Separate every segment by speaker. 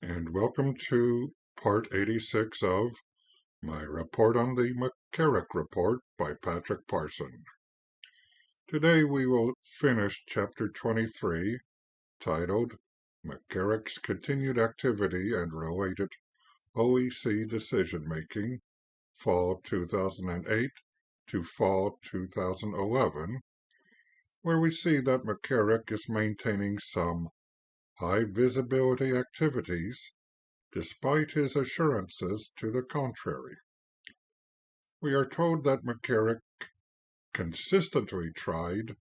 Speaker 1: and welcome to part 86 of my report on the McCarrick Report by Patrick Parson. Today we will finish chapter 23, titled McCarrick's Continued Activity and Related OEC Decision-Making, Fall 2008 to Fall 2011, where we see that McCarrick is maintaining some high-visibility activities despite his assurances to the contrary. We are told that McCarrick consistently tried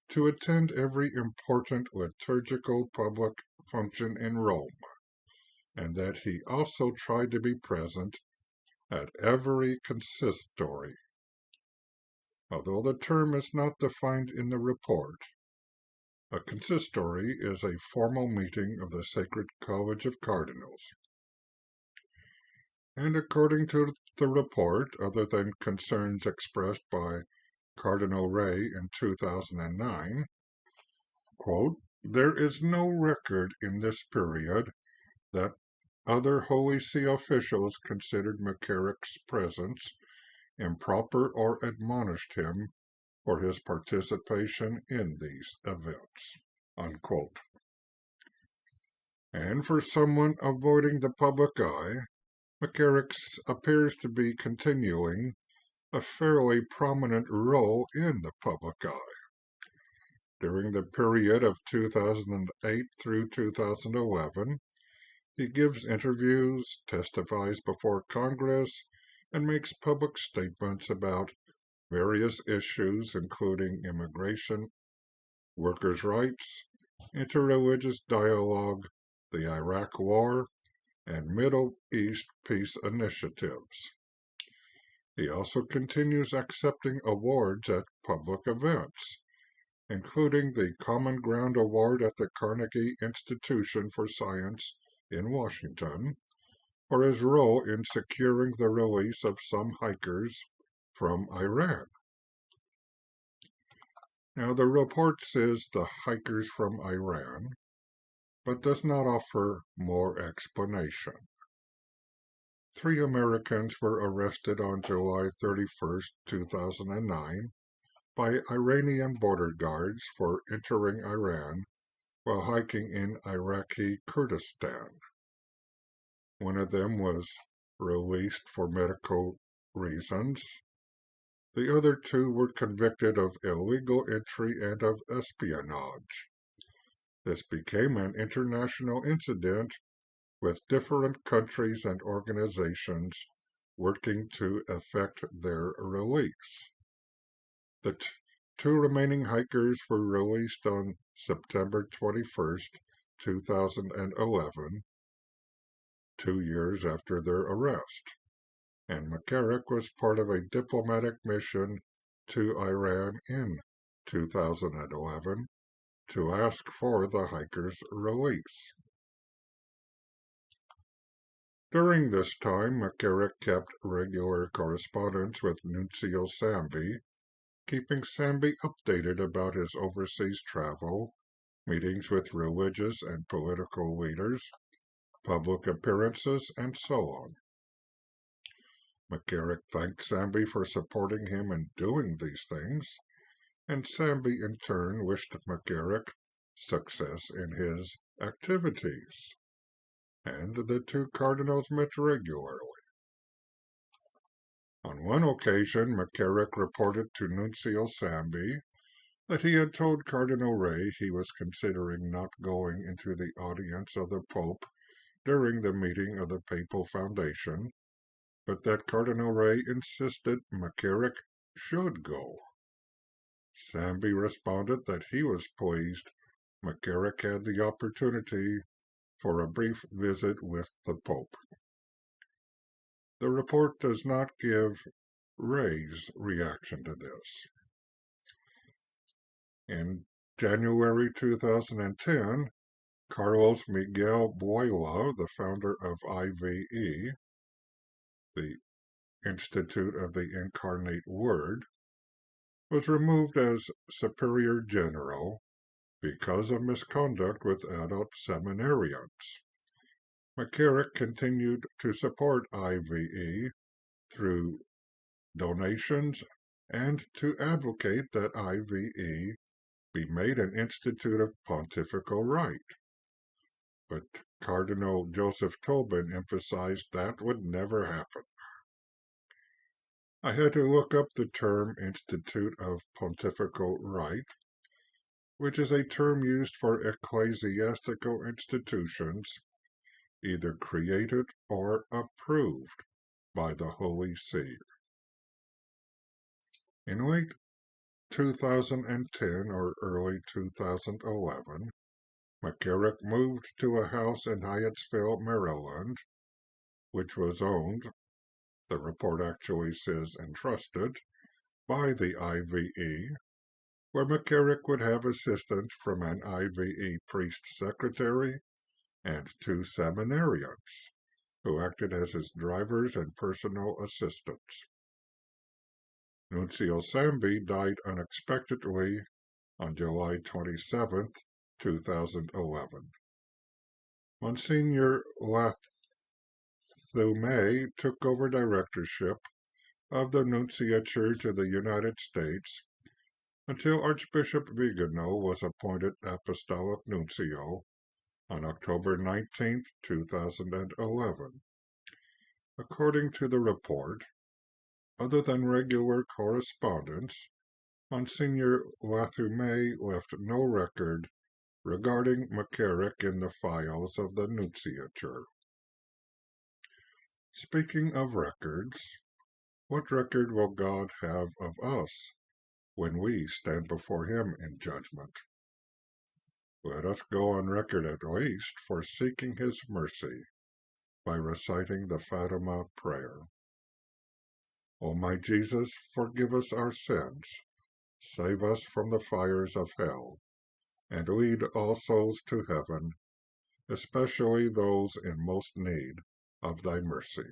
Speaker 1: to attend every important liturgical public function in Rome, and that he also tried to be present at every consistory. Although the term is not defined in the report, a consistory is a formal meeting of the Sacred College of Cardinals. And according to the report, other than concerns expressed by Cardinal Ray in 2009, quote, "There is no record in this period that other Holy See officials considered McCarrick's presence improper or admonished him for his participation in these events," unquote. And for someone avoiding the public eye, McCarrick appears to be continuing a fairly prominent role in the public eye. During the period of 2008 through 2011, he gives interviews, testifies before Congress, and makes public statements about various issues including immigration, workers' rights, interreligious dialogue, the Iraq War, and Middle East peace initiatives. He also continues accepting awards at public events, including the Common Ground Award at the Carnegie Institution for Science in Washington, for his role in securing the release of some hikers from Iran. Now, the report says the hikers from Iran, but does not offer more explanation. 3 Americans were arrested on July 31, 2009, by Iranian border guards for entering Iran while hiking in Iraqi Kurdistan. One of them was released for medical reasons. The other 2 were convicted of illegal entry and of espionage. This became an international incident with different countries and organizations working to effect their release. The 2 remaining hikers were released on September 21, 2011, 2 years after their arrest, and McCarrick was part of a diplomatic mission to Iran in 2011 to ask for the hikers' release. During this time, McCarrick kept regular correspondence with Nuncio Samby, keeping Samby updated about his overseas travel, meetings with religious and political leaders, public appearances, and so on. McCarrick thanked Samby for supporting him in doing these things, and Samby in turn wished McCarrick success in his activities, and the 2 cardinals met regularly. On one occasion, McCarrick reported to Nuncio Samby that he had told Cardinal Ray he was considering not going into the audience of the Pope during the meeting of the Papal Foundation, but that Cardinal Ray insisted McCarrick should go. Samby responded that he was pleased McCarrick had the opportunity for a brief visit with the Pope. The report does not give Ray's reaction to this. In January 2010, Carlos Miguel Boyla, the founder of IVE, the Institute of the Incarnate Word, was removed as Superior General because of misconduct with adult seminarians. McCarrick continued to support IVE through donations and to advocate that IVE be made an institute of pontifical right. But Cardinal Joseph Tobin emphasized that would never happen. I had to look up the term Institute of Pontifical Right, which is a term used for ecclesiastical institutions, either created or approved by the Holy See. In late 2010 or early 2011, McCarrick moved to a house in Hyattsville, Maryland, which was owned, the report actually says entrusted, by the IVE, where McCarrick would have assistance from an IVE priest secretary and 2 seminarians, who acted as his drivers and personal assistants. Nuncio Samby died unexpectedly on July 27, 2011. Monsignor Lathume took over directorship of the Nunciature to the United States until Archbishop Vigano was appointed Apostolic Nuncio on October 19, 2011. According to the report, other than regular correspondence, Monsignor Lathume left no record regarding McCarrick in the files of the Nunciature. Speaking of records, what record will God have of us when we stand before Him in judgment? Let us go on record at least for seeking His mercy by reciting the Fatima prayer. O my Jesus, forgive us our sins, save us from the fires of hell, and lead all souls to heaven, especially those in most need of thy mercy.